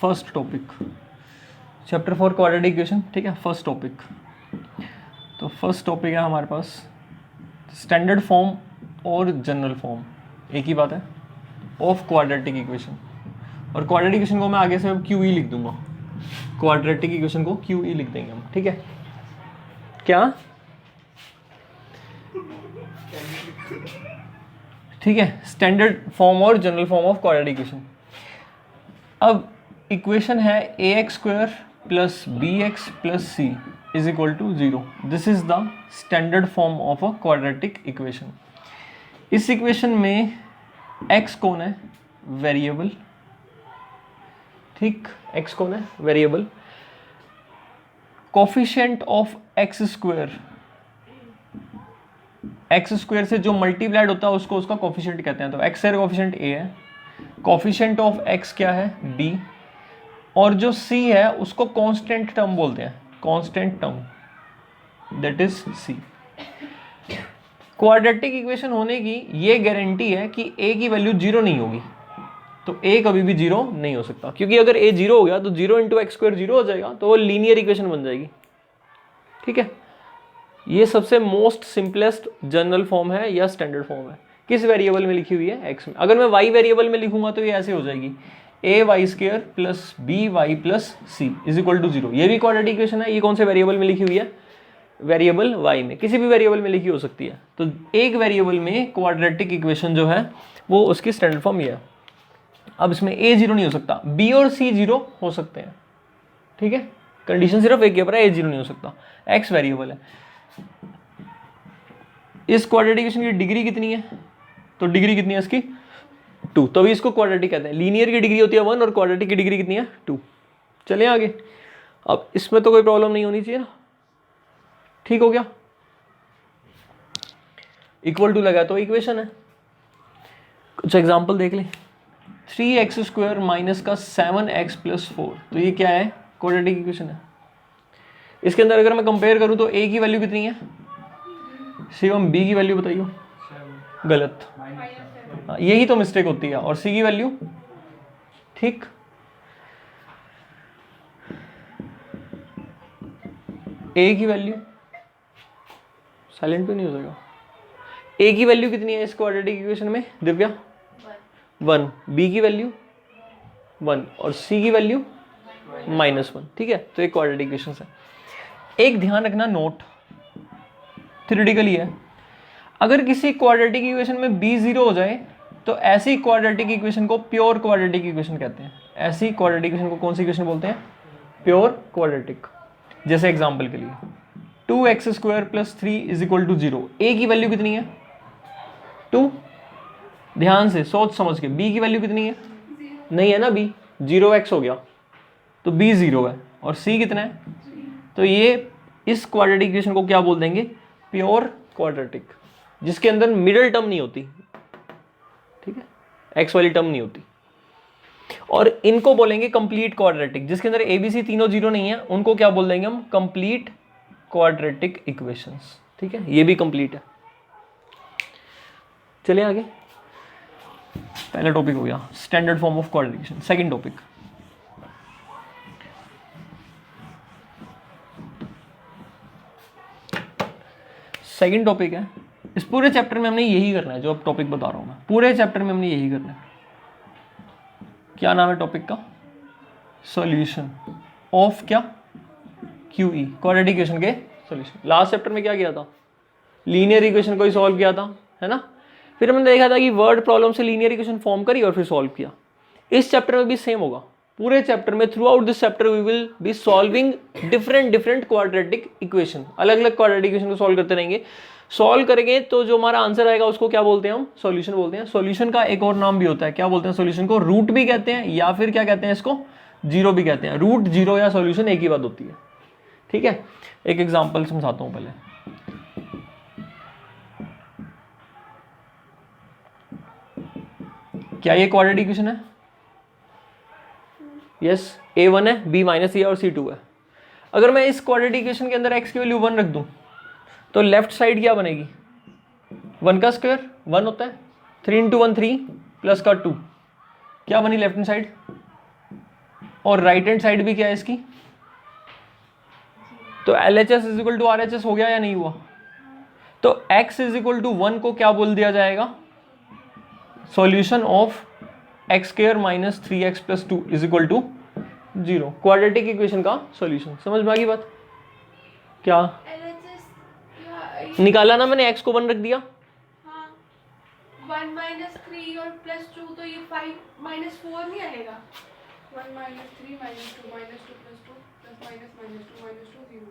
First topic chapter 4 quadratic equation, ठीक है। First topic, तो फर्स्ट टॉपिक है हमारे पास स्टैंडर्ड फॉर्म और जनरल फॉर्म, एक ही बात है, ऑफ क्वाड्रेटिक इक्वेशन। और क्वाड्रेटिक इक्वेशन को मैं आगे से क्यू ई लिख दूंगा, क्वाड्रेटिक इक्वेशन को क्यू ई लिख देंगे हम, ठीक है। क्या, ठीक है, स्टैंडर्ड फॉर्म और general form of quadratic equation. अब इक्वेशन है a x square plus b x plus c is equal to 0। This is the standard form of a quadratic equation. इस इक्वेशन में x कौन है, वेरिएबल, ठीक, x कौन है, variable. Coefficient of x square, x square से जो multiplied होता है उसको उसका कोफिशिएंट कहते हैं। तो x का कोफिशिएंट a है, कोफिशिएंट ऑफ x क्या है, b, और जो c है उसको कांस्टेंट टर्म बोलते हैं, constant term, that is c। Quadratic equation होने की ये गारंटी है कि a की वैल्यू 0 नहीं होगी। तो a कभी भी 0 नहीं हो सकता, क्योंकि अगर a 0 हो गया तो 0 इंटू एक्स स्क्वायर 0 हो जाएगा, तो वो लीनियर इक्वेशन बन जाएगी, ठीक है। ये सबसे मोस्ट सिंपलेस्ट जनरल फॉर्म है या स्टैंडर्ड फॉर्म है। किस वेरिएबल में लिखी हुई है, x में। अगर मैं y वेरिएबल में लिखूंगा तो ये ऐसे हो जाएगी, a y square plus b y plus c is equal to 0। ये भी क्वाड्रेटिक इक्वेशन है। ये कौन से वेरिएबल में लिखी हुई है, वेरिएबल y में, किसी भी वेरिएबल में लिखी हो सकती है। तो एक वेरिएबल में क्वाड्रेटिक इक्वेशन जो है वो उसकी स्टैंडर्ड फॉर्म ये है। अब इसमें a 0 नहीं हो सकता, b और c 0 हो सकते हैं, ठीक है। कंडीशन सिर्फ एक के ऊपर है, a 0 नहीं हो सकता, x वेरिएबल है। इस क्वाड्रेटिक इक्वेशन की डिग्री कितनी है, तो डिग्री कितनी है इसकी, 2, तभी इसको क्वाड्रेटिक कहते हैं। लीनियर की डिग्री होती है 1 और क्वाड्रेटिक की डिग्री कितनी है, 2। चलिए आगे। अब इसमें तो कोई प्रॉब्लम नहीं होनी चाहिए ना, ठीक हो गया। इक्वल टू लगा तो इक्वेशन है। कुछ एग्जांपल देख लें। 3x स्क्वायर माइनस का 7x प्लस 4, तो ये क्या है, क्वाड्रेटिक इक्वेशन है। इसके अंदर अगर मैं कंपेयर करूं तो a की वैल्यू कितनी है, शिवम b की वैल्यू बताइए। गलत, यही तो मिस्टेक होती है। और c की वैल्यू, ठीक, a की वैल्यू, साइलेंट तो नहीं हो जाएगा। a की वैल्यू कितनी है इस क्वाड्रेटिक इक्वेशन में, दिव्या, 1, b की वैल्यू 1 और c की वैल्यू -1, ठीक है। तो एक क्वाड्रेटिक इक्वेशन है। एक ध्यान रखना, नोट थ्योरेटिकली है, अगर किसी क्वाड्रेटिक इक्वेशन में b 0 हो जाए तो ऐसी क्वाड्रेटिक इक्वेशन को प्योर क्वाड्रेटिक इक्वेशन कहते हैं। ऐसी क्वाड्रेटिक इक्वेशन को कौन सी इक्वेशन बोलते हैं, प्योर क्वाड्रेटिक। जैसे एग्जांपल के लिए 2x square plus 3 is equal to 0, a की वैल्यू कितनी है, 2, ध्यान से सोच समझ के। b की वैल्यू कितनी है, नहीं है ना, b 0x हो गया तो b 0 है, और c कितना है, तो ये इस क्वाड्रेटिक इक्वेशन को क्या बोल देंगे, प्योर क्वाड्रेटिक, जिसके अंदर मिडिल टर्म नहीं होती, ठीक है, x वाली टर्म नहीं होती। और इनको बोलेंगे कंप्लीट क्वाड्रेटिक, जिसके अंदर ए बी सी तीनों 0 नहीं है, उनको क्या बोल देंगे हम, कंप्लीट क्वाड्रेटिक इक्वेशंस, ठीक है। ये भी कंप्लीट है। चलिए आगे। पहला टॉपिक हो गया standard form of quadratic equation. Second topic, second topic है, इस पूरे चैप्टर में हमने यही करना है, जो अब टॉपिक बता रहा हूं मैं, पूरे चैप्टर में हमने यही करना है। क्या नाम है टॉपिक का, सॉल्यूशन ऑफ क्या, क्यूई, क्वाड्रेटिक इक्वेशन के सॉल्यूशन। लास्ट चैप्टर में क्या किया था, लीनियर इक्वेशन को ही सॉल्व किया था, है ना। फिर हमने देखा था कि वर्ड प्रॉब्लम से लीनियर इक्वेशन फॉर्म करी और फिर सॉल्व किया। इस चैप्टर में भी सेम होगा। पूरे चैप्टर में, throughout this chapter we will be solving different quadratic equation. अलग अलग क्वाड्रेटिक इक्वेशन को सॉल्व करते रहेंगे। सॉल्व करेंगे तो जो हमारा आंसर आएगा उसको क्या बोलते हैं हम, सॉल्यूशन बोलते हैं। सॉल्यूशन का एक और नाम भी होता है, क्या बोलते हैं सॉल्यूशन को, रूट भी कहते हैं, या फिर क्या कहते हैं इसको, जीरो भी कहते हैं। रूट, जीरो या सॉल्यूशन एक ही बात होती है, ठीक है। एक एग्जांपल समझाता हूं पहले। क्या ये क्वाड्रेटिक इक्वेशन है, यस, a1 है, b माइनस ए और c2 है। अगर मैं इस क्वाड्रेटिक इक्वेशन के अंदर x की वैल्यू 1 रख दूं तो लेफ्ट साइड क्या बनेगी, 1 का स्क्वायर 1 होता है, 3 इंटू 1 3 प्लस का 2 क्या बनी लेफ्ट हैंड साइड, और राइट हैंड साइड भी क्या है इसकी, तो LHS is equal to RHS हो गया या नहीं हुआ। तो x इज इक्वल टू 1 को क्या बोल दिया जाएगा, solution of x square minus 3x plus 2 is equal to 0, quadratic equation का सॉल्यूशन। समझ में आ गई बात, क्या निकाला ना मैंने, x को 1 रख दिया, 1 माइनस 3 और प्लस 2 तो ये 5 माइनस 4 नहीं आएगा, 1 minus 3 minus 2 minus 2 plus 2 plus minus minus 2 minus 2 0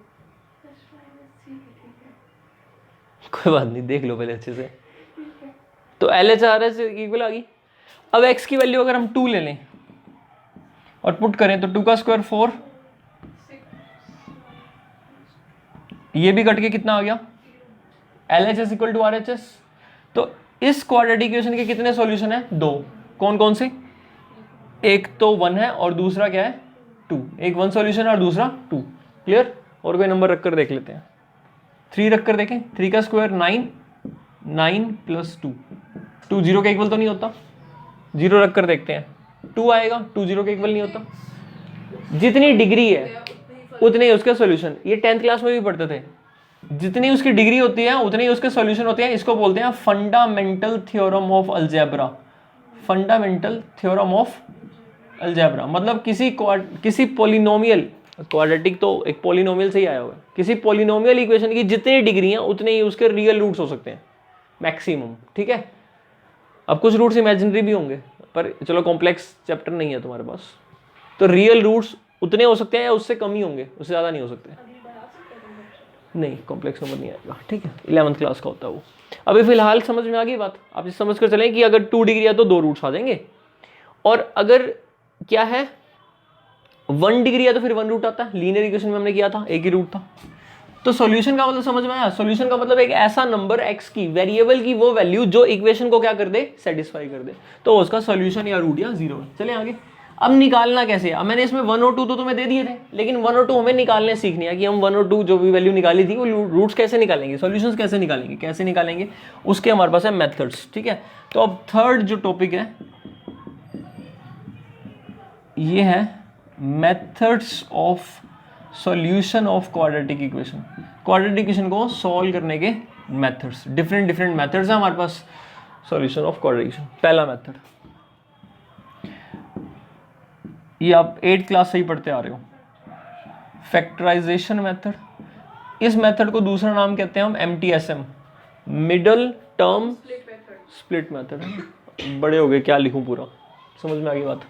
plus minus 3 ठीक है, कोई बात नहीं, देख लो पहले अच्छे से। तो LHRS इक्वल आ गई। अब x की वैल्यू अगर हम 2 ले लें और पुट करें तो 2 का स्क्वायर 4, ये भी कट के कितना आ गया, LHS इक्वल टू RHS। तो इस क्वाड्रेटिक इक्वेशन के कितने सॉल्यूशन है, 2, कौन कौन से, एक तो 1 है और दूसरा क्या है 2, एक 1 सॉल्यूशन है और दूसरा 2, क्लियर। और कोई नंबर रखकर देख लेते हैं, 3 रखकर देखें, 3 का स्क्वायर 9, 9 प्लस 2, 2 0 के इक्वल तो नहीं होता, 0 रखकर देखते हैं, 2 आएगा, 2 0 के इक्वल नहीं होता। जितनी डिग्री है उतने ही उसके सॉल्यूशन, ये 10th क्लास में भी पढ़ते थे, जितनी उसकी डिग्री होती है उतने ही उसके सॉल्यूशन होते हैं। इसको बोलते हैं fundamental theorem of algebra, fundamental theorem of algebra. मतलब किसी पॉलिनोमियल, क्वाड्रेटिक तो एक पॉलिनोमियल से ही आया हुआ है, किसी पॉलिनोमियल इक्वेशन की जितनी डिग्री हैं उतने ही उसके रियल रूट्स हो सकते हैं, मैक्सिमम, ठीक है। अब कुछ रूट्स इमेजिनरी भी होंगे, पर चलो कॉम्प्लेक्स चैप्टर नहीं है तुम्हारे पास, तो रियल रूट्स उतने हो सकते हैं या उससे कम ही होंगे, उससे ज़्यादा नहीं हो सकते। नहीं, कॉम्प्लेक्स नंबर नहीं आएगा, ठीक है, 11th क्लास का होता है वो। अभी फिलहाल समझ में आ गई बात, आप ये समझ कर चलें कि अगर 2 डिग्री है तो 2 रूट्स आ जाएंगे, और अगर क्या है 1 डिग्री है तो फिर 1 रूट आता है। लीनियर इक्वेशन में हमने किया था, एक ही रूट था। तो सॉल्यूशन का मतलब समझ में आया, सॉल्यूशन का मतलब एक ऐसा नंबर x की, वेरिएबल की वो वैल्यू जो इक्वेशन को क्या कर दे, सेटिस्फाई कर दे, तो उसका सॉल्यूशन या रूट या 0 है। चले आगे। अब निकालना कैसे, अब मैंने इसमें 1 और 2 तो तुम्हें दे दिए थे, लेकिन 1 और 2 हमें निकालने सीखनी है कि हम 1 और 2 जो भी वैल्यू निकाली थी वो रूट्स कैसे निकालेंगे, सॉल्यूशंस कैसे निकालेंगे, उसके हमारे पास है मेथड्स, ठीक है। तो अब थर्ड जो टॉपिक है ये है methods of solution of quadratic equation. Quadratic equation को सॉल्व करने के मेथड्स, डिफरेंट मेथड्स हैं हमारे पास सॉल्यूशन ऑफ क्वाड्रेटिक इक्वेशन। पहला मेथड, ये आप 8th क्लास से ही पढ़ते आ रहे हो, फैक्टराइजेशन मेथड। इस मेथड को दूसरा नाम कहते हैं हम MTSM, middle term split method. बड़े हो गए, क्या लिखूं पूरा, समझ में आ गई बात।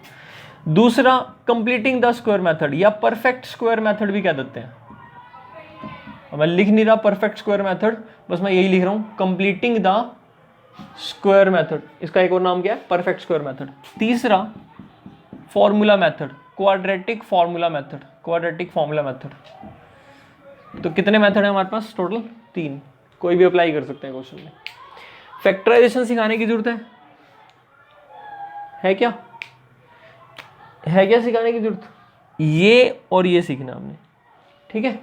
दूसरा कंप्लीटिंग द स्क्वायर मेथड या परफेक्ट स्क्वायर मेथड भी कह देते हैं। मैं लिख नहीं रहा परफेक्ट स्क्वायर मेथड, बस मैं यही लिख रहा हूं कंप्लीटिंग द स्क्वायर मेथड। इसका एक और नाम क्या है, परफेक्ट स्क्वायर मेथड। तीसरा formula method, quadratic formula method, quadratic formula method. तो कितने मेथड है हमारे पास टोटल, 3, कोई भी अप्लाई कर सकते हैं क्वेश्चन में। फैक्टराइजेशन सिखाने की जरूरत है क्या, है क्या सिखाने की जरूरत, ये और ये सीखना हमने, ठीक है।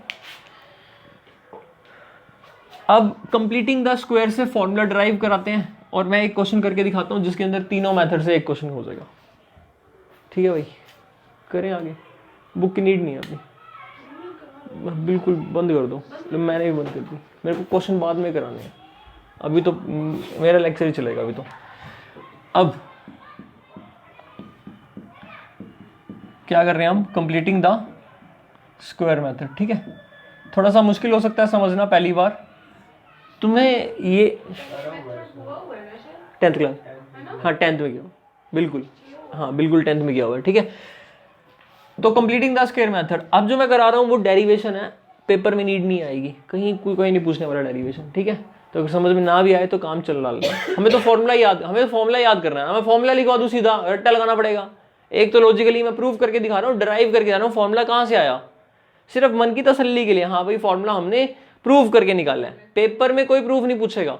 अब कंप्लीटिंग द स्क्वायर से फॉर्मूला ड्राइव कराते हैं, और मैं एक क्वेश्चन करके दिखाता हूं जिसके अंदर तीनों मेथड से एक क्वेश्चन हो जाएगा, ठीक है भाई। करें आगे, बुक की नीड नहीं है अभी, बिल्कुल बंद कर दो, मैंने भी बंद कर दी, मेरे को क्वेश्चन बाद में कराने हैं, अभी तो मेरा लेक्चर ही चलेगा अभी तो। अब क्या कर रहे हैं हम, कंप्लीटिंग द स्क्वायर मेथड, ठीक है। थोड़ा सा मुश्किल हो सकता है समझना पहली बार तुम्हें, ये 10th क्लास, हाँ 10th में किया, बिल्कुल, हाँ बिल्कुल 10th में किया हुआ है, ठीक है। तो कंप्लीटिंग द स्क्वायर मेथड, अब जो मैं करा रहा हूँ वो डेरिवेशन है, पेपर में नीड नहीं आएगी, कहीं कोई नहीं पूछने वाला डेरिवेशन, ठीक है। तो अगर समझ में ना भी आए तो काम चल रहा है, हमें तो फॉर्मूला याद करना है, हमें फॉर्मूला लिखवा दूँ सीधा, रट्टा लगाना पड़ेगा। एक तो लॉजिकली मैं प्रूव करके दिखा रहा हूँ, ड्राइव करके जा रहा हूँ, फॉर्मूला कहाँ से आया, सिर्फ मन की तसल्ली के लिए, हाँ भाई फॉर्मूला हमने प्रूव करके निकाला है, पेपर में कोई प्रूफ नहीं पूछेगा,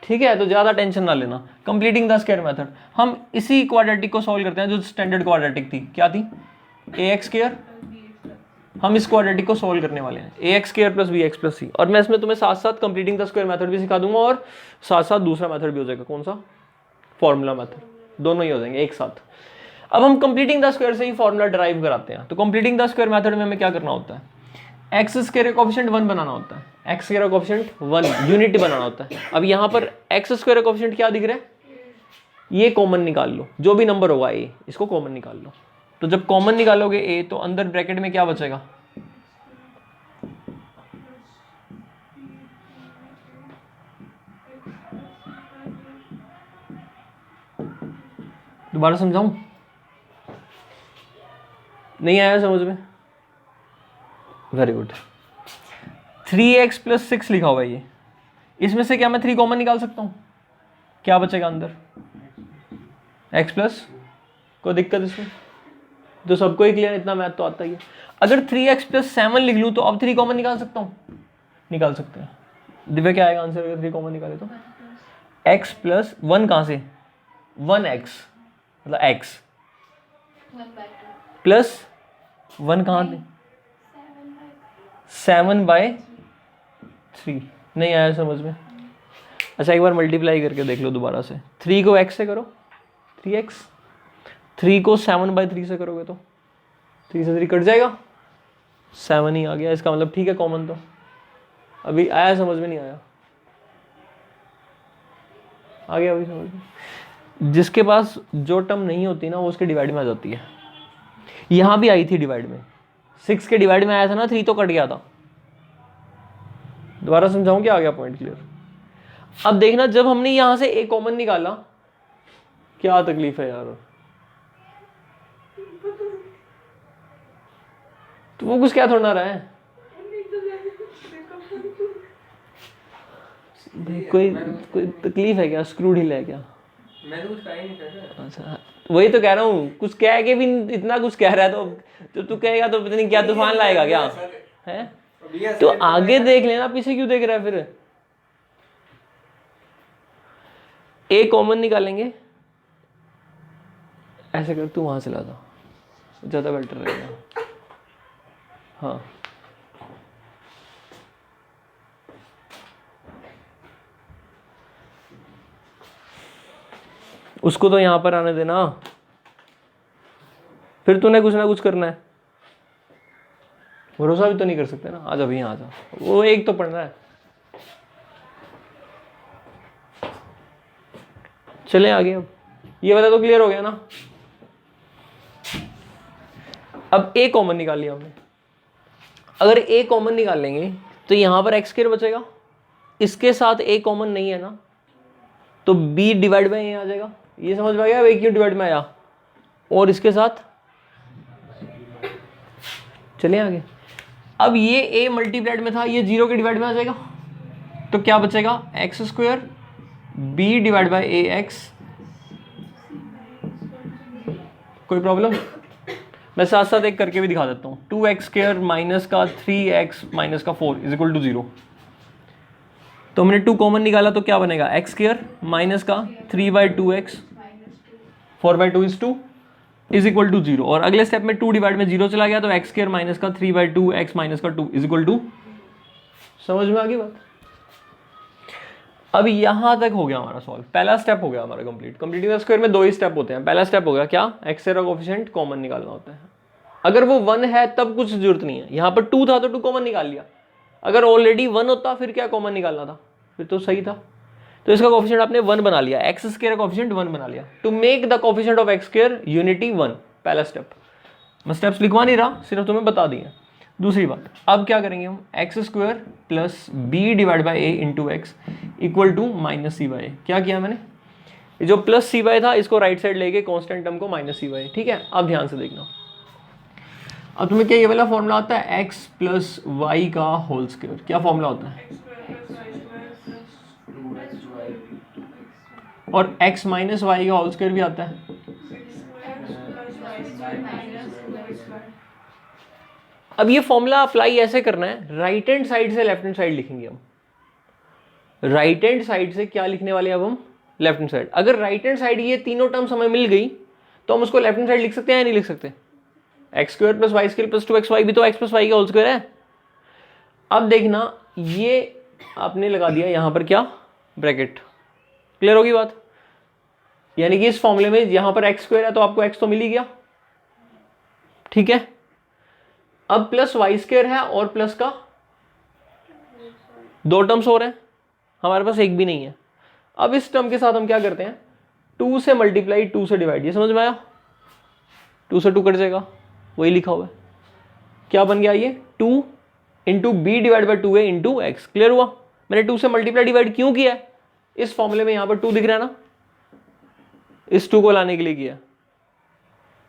ठीक है। तो ज्यादा टेंशन ना लेना। कंप्लीटिंग द स्क्वायर मेथड, हम इसी क्वाड्रेटिक को सॉल्व करते हैं जो स्टैंडर्ड क्वाड्रेटिक थी, क्या थी, ax स्क्वायर हम इस क्वाड्रेटिक को सोल्व करने वाले हैं, a x square plus b x plus c. और मैं इसमें तुम्हें साथ साथ कंप्लीटिंग द स्क्वायर मेथड भी सिखा दूंगा और साथ साथ दूसरा मेथड भी हो जाएगा, कौन सा, फॉर्मूला मेथड, दोनों ही हो जाएंगे एक साथ। अब हम कंप्लीटिंग द स्क्वायर से ही फॉर्मूला ड्राइव कराते हैं। तो कंप्लीटिंग द स्क्वायर मेथड में हमें क्या करना होता है, एक्स स्क्वायर का कोएफिशिएंट 1 बनाना होता है, एक्स स्क्वायर का कोएफिशिएंट 1 यूनिट बनाना होता है। अब यहाँ पर एक्स स्क्वायर का कोएफिशिएंट क्या दिख रहा है, ये कॉमन निकाल लो, जो भी नंबर होगा ए, इसको कॉमन निकाल लो। तो जब कॉमन निकालोगे ए, तो अंदर ब्रैकेट में क्या बचेगा, दोबारा समझाऊं, नहीं आया समझ में, वेरी गुड। 3x प्लस 6 लिखा हुआ है ये, इसमें से क्या मैं 3 कॉमन निकाल सकता हूं, क्या बचेगा अंदर, x प्लस, कोई दिक्कत इसमें, तो सबको ही क्लियर, इतना मैथ तो आता ही है। अगर 3x प्लस 7 लिख लूं तो अब 3 कॉमन निकाल सकता हूं, निकाल सकते हैं। दिव्या क्या आएगा आंसर अगर 3 कॉमन निकाले तो, x प्लस 1 कहां से, 1x मतलब x प्लस 1 कहां से, 7/3, नहीं आया समझ में। अच्छा एक बार मल्टीप्लाई करके देख लो दोबारा से, 3 को x से करो 3x, 3 को 7/3 से करोगे तो 3 से 3 कट जाएगा, 7 ही आ गया, इसका मतलब ठीक है कॉमन। तो अभी आया समझ में, नहीं आया, आ गया अभी समझ में। जिसके पास जो टर्म नहीं होती ना वो उसके डिवाइड में आ जाती है, यहां भी आई थी डिवाइड में, 6 के डिवाइड में आया था ना, 3 तो कट गया था। दोबारा समझाऊं क्या, आ गया पॉइंट क्लियर। अब देखना जब हमने यहां से ए कॉमन निकाला, क्या तकलीफ है यार, तो वो कुछ क्या थोड़ा रहा है, कोई तकलीफ है क्या, स्क्रू ढीला है क्या, मैं तो कुछ कह ही नहीं सकता। अच्छा वही तो कह रहा हूँ, कुछ कह के भी इतना कुछ कह रहा है तो तू कहेगा तो पता नहीं क्या तूफान लाएगा क्या है। तो आगे देख लेना, पीछे क्यों देख रहा है फिर। ए कॉमन निकालेंगे, ऐसे कर, तू वहां से ला जा, ज्यादा बेटर रहेगा। हाँ उसको तो यहां पर आने देना, फिर तूने कुछ ना कुछ करना है, भरोसा भी तो नहीं कर सकते ना। आजा भैया आजा, वो एक तो पढ़ना है। चले आगे, अब ये वाला तो क्लियर हो गया ना। अब ए कॉमन निकाल लिया हमने, अगर ए कॉमन निकाल लेंगे तो यहां पर एक्स स्क्वायर बचेगा, इसके साथ ए कॉमन नहीं है ना, तो बी डिवाइड बाय ए आ जाएगा। ये समझ में आ गया, ए क्यों डिवाइड में आया, और इसके साथ चले आगे। अब ये ए मल्टीप्लाइड में था, ये 0 के डिवाइड में आ जाएगा, तो क्या बचेगा, x square b divide by a x. कोई प्रॉब्लम, मैं साथ साथ एक करके भी दिखा देता हूँ। 2x स्क्वायर माइनस का 3x माइनस का 4 इज इक्वल टू 0। तो हमने 2 कॉमन निकाला तो क्या बनेगा, एक्स स्क्वायर माइनस का 3/2x 4/2 is 2 is equal to 0। और अगले स्टेप में 2 डिवाइड में 0 चला गया, तो एक्स स्क्वायर माइनस का 3/2x माइनस का 2 इज इक्वल टू, समझ में आ गई बात। अब यहां तक हो गया हमारा सॉल्व, पहला स्टेप हो गया हमारा कंप्लीट। कंप्लीटिंग द स्क्वायर में 2 ही स्टेप होते हैं। पहला स्टेप हो गया क्या, एक्स का कोएफिशिएंट कॉमन निकालना होता है। अगर वो 1 है तब कुछ जरूरत नहीं है, यहाँ पर 2 था तो 2 कॉमन निकाल लिया। अगर ऑलरेडी 1 होता फिर क्या कॉमन निकालना था, फिर तो सही था। तो इसका कोएफिशिएंट आपने 1 बना लिया, एक्स स्क्वायर का कोएफिशिएंट 1 बना लिया। To make the coefficient of x square unity 1, पहला स्टेप। मैं स्टेप्स लिखवा नहीं रहा, सिर्फ तुम्हें बता दिया। दूसरी बात, अब क्या करेंगे हम, x square plus b divide by a into x equal to minus c by a. क्या किया मैंने, जो प्लस सी बाई था इसको राइट साइड लेके कांस्टेंट टर्म को माइनस सी बाई। ठीक है, अब ध्यान से देखना। अब तुम्हें क्या ये वाला फॉर्मूला आता है, एक्स प्लस वाई का होल स्क्वायर। क्या फॉर्मूला होता है, और एक्स माइनस वाई का होल स्क्वायर भी आता है। अब ये फॉर्मूला अप्लाई ऐसे करना है, राइट हैंड साइड से लेफ्ट हैंड साइड लिखेंगे हम। राइट हैंड साइड से क्या लिखने वाले हैं अब हम, लेफ्ट हैंड साइड। अगर राइट हैंड साइड ये तीनों टर्म्स हमें मिल गई तो हम उसको लेफ्ट हैंड साइड लिख सकते हैं या नहीं लिख सकते, x square plus y square plus 2xy भी तो x प्लस वाई का होल स्क्वायर है। अब देखना ये आपने लगा दिया यहां पर क्या, ब्रैकेट। क्लियर होगी बात? यानी कि इस फॉर्मूले में यहां पर एक्स स्क्वायर है तो आपको एक्स तो मिल ही गया, ठीक है। अब प्लस वाई स्क्वायर है और प्लस का 2 टर्म्स हो रहे हैं, हमारे पास एक भी नहीं है। अब इस टर्म के साथ हम क्या करते हैं, 2 से मल्टीप्लाई 2 से डिवाइड। ये समझ में आया? 2 से 2 कट जाएगा, वही लिखा हुआ है। क्या बन गया ये, 2 into b divide by 2a into x. Clear हुआ? मैंने 2 से मल्टीप्लाई डिवाइड क्यों किया है, इस फॉर्मूले में यहां पर 2 दिख रहा है ना, इस 2 को लाने के लिए किया।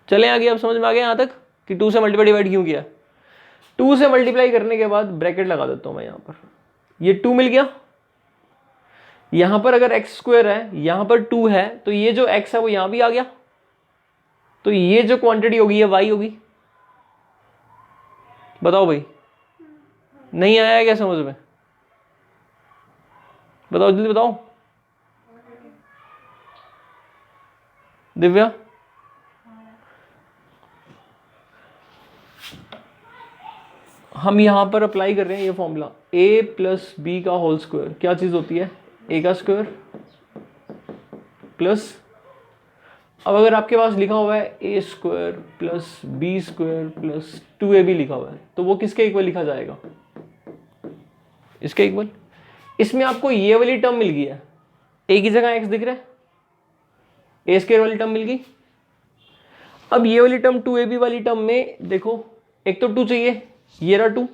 चले आगे, अब समझ में आ गया यहां तक कि 2 से मल्टीप्लाई डिवाइड क्यों किया। 2 से मल्टीप्लाई करने के बाद ब्रैकेट लगा देता हूं मैं यहां पर, ये 2 मिल गया। यहां पर अगर एक्स स्क्वायर है, यहां पर 2 है, तो ये जो x है वो यहां भी आ गया, तो ये जो क्वांटिटी होगी ये y होगी। बताओ भाई, नहीं आया है क्या समझ में? बताओ जल्दी बताओ दिव्या। हम यहां पर अप्लाई कर रहे हैं ये फॉर्मूला, a प्लस बी का होल स्क्वायर क्या चीज होती है, a का स्क्वायर प्लस, अब अगर आपके पास लिखा हुआ है a square plus b square plus 2ab लिखा हुआ है, तो वो किसके इक्वल लिखा जाएगा, इसके इक्वल। इसमें आपको ये वाली टर्म मिल गई है, a की जगह x दिख रहा है, a स्क्वायर वाली टर्म मिल गई। अब ये वाली टर्म 2ab वाली टर्म में देखो, एक तो 2 चाहिए, ये रहा 2,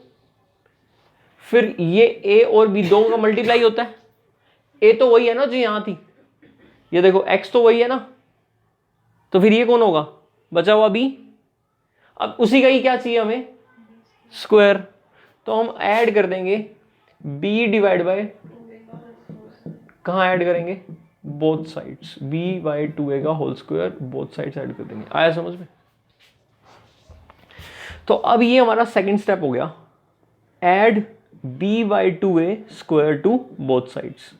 फिर ये a और b दोनों का मल्टीप्लाई होता है। a तो वही है ना जो यहां थी, ये देखो x तो वही है ना, तो फिर ये कौन होगा, बचा हुआ b। अब उसी का ही क्या चाहिए हमें, स्क्वायर, तो हम ऐड कर देंगे b डिवाइड बाय, कहां ऐड करेंगे, both sides, b by 2a का whole square, both sides add कर देंगे। आया समझ में? तो अब ये हमारा सेकंड स्टेप हो गया, add b by 2a square to both sides.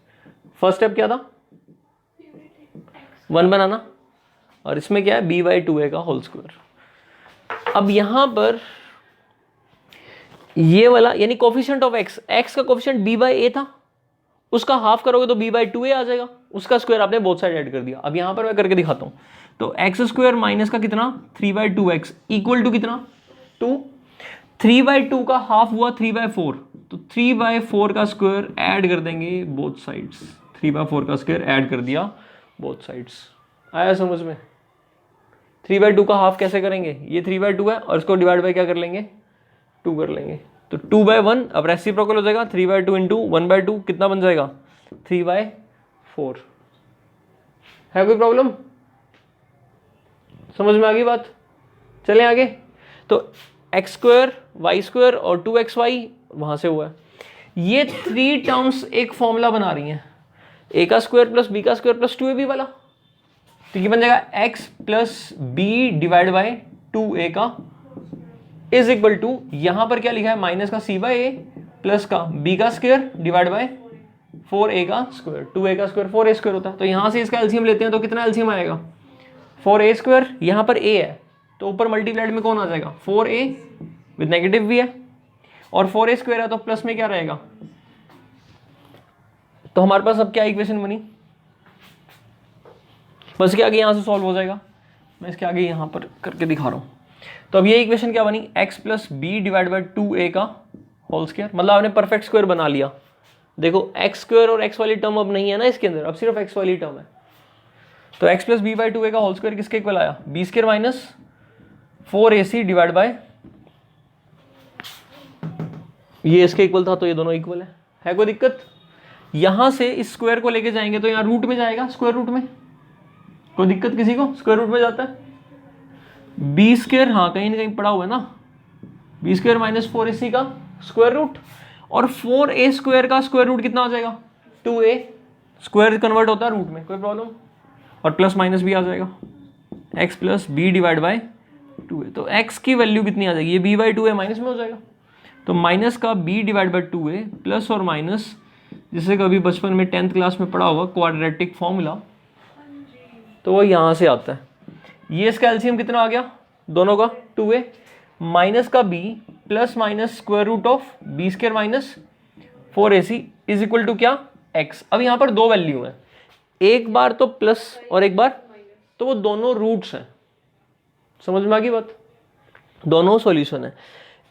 First step क्या था, 1 बनाना, और इसमें क्या है b बाई 2a का होल स्क्वायर। अब यहां पर ये वाला यानी कोफिशिएंट ऑफ x, x का कोफिशिएंट b बाई a था, उसका हाफ करोगे तो b बाई 2a आ जाएगा, उसका स्क्वायर आपने बोथ साइड ऐड कर दिया। अब यहां पर मैं करके दिखाता हूं, तो एक्स स्क्वायर माइनस का कितना 3 बाई 2x इक्वल टू कितना 2, 3 बाई 2 का हाफ हुआ 3 बाई 4, तो 3 बाई 4 का स्क्वायर ऐड कर देंगे बोथ साइड्स, 3 बाई 4 का स्क्वायर ऐड कर दिया बोथ साइड्स। आया समझ में? 3 बाई 2 का हाफ कैसे करेंगे, ये 3 बाई 2 है और इसको डिवाइड बाई क्या कर लेंगे, 2 कर लेंगे, तो 2 बाई 1, अब रेसिप्रोकल हो जाएगा, 3 बाई 2 इंटू 1 बाई 2 कितना बन जाएगा 3 बाई 4। है कोई प्रॉब्लम? समझ में आ गई बात? चलें आगे। तो एक्स स्क्वायर वाई स्क्वायर और 2xy वहां से हुआ है, ये 3 टर्म्स एक फॉर्मूला बना रही हैं, a का स्क्वायर प्लस b का स्क्वायर प्लस 2ab वाला, तो ये बन जाएगा x plus b divide by 2a का इज इक्वल टू, यहां पर क्या लिखा है माइनस का c बाई a प्लस का b का स्क्वायर डिवाइड बाई 4a का स्क्वायर, 2a का स्क्वायर 4a स्क्वायर होता है, तो यहां से इसका एलसीएम लेते हैं तो कितना एलसीएम आएगा 4a स्क्वायर, यहां पर a है तो ऊपर मल्टीप्लाइड में कौन आ जाएगा 4a विद नेगेटिव भी है, और 4a स्क्वायर है तो प्लस में क्या रहेगा, तो हमारे पास अब क्या इक्वेशन बनी, बस के आगे यहां से सॉल्व हो जाएगा, मैं इसके आगे यहां पर करके दिखा रहा हूं। तो अब ये इक्वेशन क्या बनी, x plus b divide by 2a का होल स्क्वायर, मतलब आपने परफेक्ट स्क्वायर बना लिया। देखो x स्क्वायर और x वाली टर्म अब नहीं है ना इसके अंदर, अब सिर्फ x वाली टर्म है, तो x plus B by 2a का होल स्क्वायर किसके इक्वल आया, b square minus 4ac divide by, ये इसके इक्वल था तो ये दोनों इक्वल है कोई दिक्कत? यहां से इस स्क्वायर को लेके जाएंगे तो यहां रूट में जाएगा, स्क्वायर रूट में, कोई दिक्कत किसी को, स्क्वायर रूट में जाता है। बी स्क्वायर हाँ कहीं ना कहीं पड़ा हुआ है ना, बी स्क्वायर माइनस 4ac का स्क्वायर रूट, और 4a स्क्वायर का स्क्वायर रूट कितना आ जाएगा 2a, स्क्वायर कन्वर्ट होता है रूट में, कोई प्रॉब्लम, और प्लस माइनस भी आ जाएगा, x plus b divide by 2a, तो x की वैल्यू कितनी आ जाएगी, ये b बाई 2a माइनस में हो जाएगा, तो माइनस का b divide by 2a plus और माइनस, जिसे कभी बचपन में 10th क्लास में पढ़ा होगा क्वाड्रेटिक फॉर्मूला, तो वो यहाँ से आता है। ये इसका एलसीएम कितना आ गया दोनों का 2a माइनस का b plus minus square root of b square minus 4ac is equal to क्या x। अब यहाँ पर दो वैल्यू है, एक बार तो प्लस और एक बार, तो वो दोनों रूट्स हैं। समझ में आ गई बात, दोनों सॉल्यूशन है।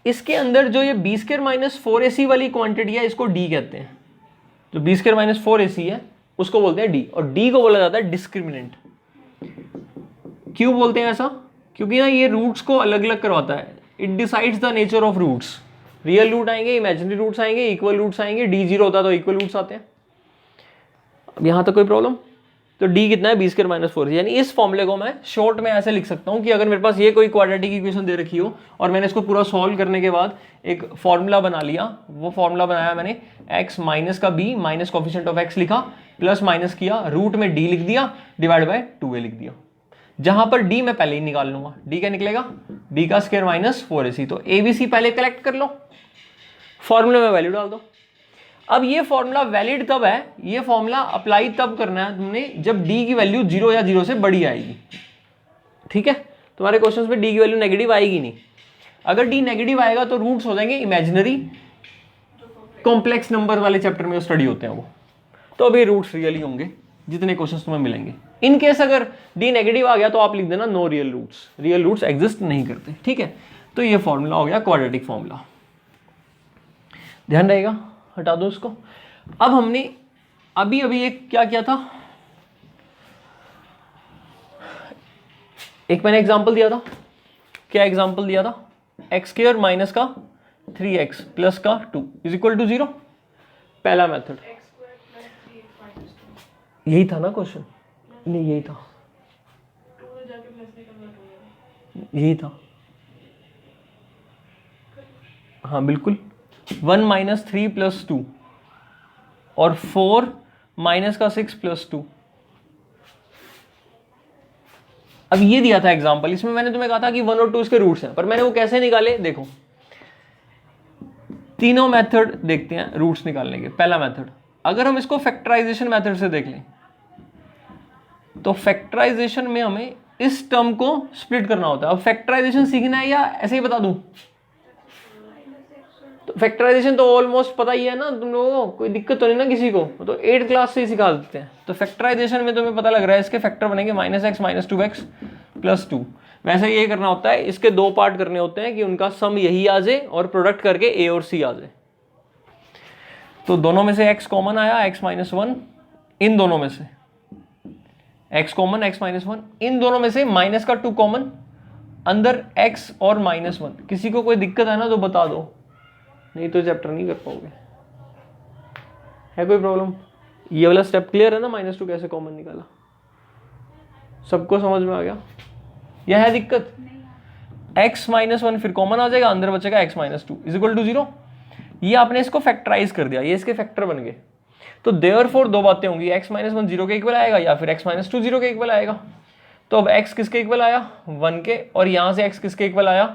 इसके अंदर जो ये बी स्क्वायर माइनस 4ac वाली क्वांटिटी है इसको d कहते हैं। जो बी स्क्वायर माइनस 4ac है उसको बोलते हैं d, और d को बोला जाता है डिस्क्रिमिनेंट। क्यों बोलते हैं ऐसा? क्योंकि ना ये रूट्स को अलग अलग करवाता है। It decides the nature of roots. Real root आएंगे, इमेजिनरी रूट्स आएंगे, इक्वल रूट्स आएंगे। d 0 होता है तो इक्वल रूट्स आते हैं। अब यहां तक कोई प्रॉब्लम? तो d कितना है? बी स्क्वायर माइनस 4, यानी इस फॉर्मूले को मैं शॉर्ट में ऐसे लिख सकता हूं कि अगर मेरे पास ये कोई क्वाड्रेटिक इक्वेशन दे रखी हो और मैंने इसको पूरा सॉल्व करने के बाद एक फॉर्मूला बना लिया, वो फॉर्मूला बनाया मैंने x माइनस का b minus coefficient of x लिखा, प्लस माइनस किया, रूट में d लिख दिया, डिवाइड बाय 2a लिख दिया। जहां पर d मैं पहले ही निकाल लूंगा, d क्या निकलेगा? b का स्क्वायर माइनस 4ac। तो abc पहले कलेक्ट कर लो, फॉर्मूले में वैल्यू डाल दो। अब ये फॉर्मूला वैलिड तब है, ये फॉर्मूला अप्लाई तब करना है तुमने जब d की वैल्यू 0 या 0 से बड़ी आएगी। ठीक है, तुम्हारे क्वेश्चंस में d की वैल्यू नेगेटिव आएगी नहीं। अगर d नेगेटिव आएगा तो रूट्स हो जाएंगे इमेजिनरी, कॉम्प्लेक्स नंबर वाले चैप्टर में स्टडी होते हैं वो, तो अभी रूट्स रियल ही होंगे जितने क्वेश्चंस तुम्हें मिलेंगे। इन केस अगर d नेगेटिव आ गया तो आप लिख देना no real roots, real roots exist नहीं करते। ठीक है, तो ये फॉर्मूला हो गया क्वाड्रेटिक फॉर्मूला, ध्यान रहेगा, हटा दो इसको। अब हमने अभी एक क्या किया था, एक मैंने एग्जांपल दिया था। क्या एग्जांपल दिया था? एक्स स्क्वायर माइनस का 3x प्लस का 2 इज इक्वल टू 0। पहला मेथड यही था ना क्वेश्चन? नहीं यही था, यही था, हाँ बिल्कुल। 1 माइनस 3 प्लस 2 और 4 माइनस का 6 प्लस 2। अब ये दिया था एग्जांपल, इसमें मैंने तुम्हें कहा था कि 1 और 2 इसके रूट्स हैं, पर मैंने वो कैसे निकाले देखो। तीनों मेथड देखते हैं रूट्स निकालने के। पहला मेथड, अगर हम इसको फैक्टराइजेशन मेथड से देख लें तो फैक्टराइजेशन में हमें इस टर्म को स्प्लिट करना होता है। अब फैक्टराइजेशन सीखना है या ऐसे ही बता दूं? तो फैक्टराइजेशन तो ऑलमोस्ट पता ही है ना तुम लोगों को, कोई दिक्कत तो नहीं ना किसी को, तो 8th क्लास से ही सिखा देते हैं। तो फैक्टराइजेशन में तुम्हें पता लग रहा है इसके फैक्टर बनेंगे -x माइनस 2x प्लस 2। वैसे ये करना होता है, इसके दो पार्ट करने होते हैं कि उनका सम यही आ जाए और प्रोडक्ट करके a और c आ जाए। तो दोनों में से x कॉमन आया, x माइनस 1, इन दोनों में से x कॉमन, x माइनस 1, इन दोनों में से माइनस का 2 कॉमन, अंदर x और -1। किसी को कोई दिक्कत है ना तो बता दो, नहीं तो चैप्टर नहीं कर पाओगे। है कोई प्रॉब्लम? ये वाला स्टेप क्लियर है ना? -2 कैसे कॉमन निकाला, सबको समझ में आ गया? यह है दिक्कत? x माइनस 1 फिर कॉमन आ जाएगा, अंदर बचेगा x minus 2 is equal to 0। ये आपने इसको फैक्टराइज कर दिया, ये इसके फैक्टर बन गए। तो देयरफॉर दो बातें होंगी, x माइनस 1 0 के इक्वल आएगा या फिर x माइनस 2 0 के इक्वल आएगा। तो अब x किसके इक्वल आया? 1 के, और यहां से x किसके इक्वल आया?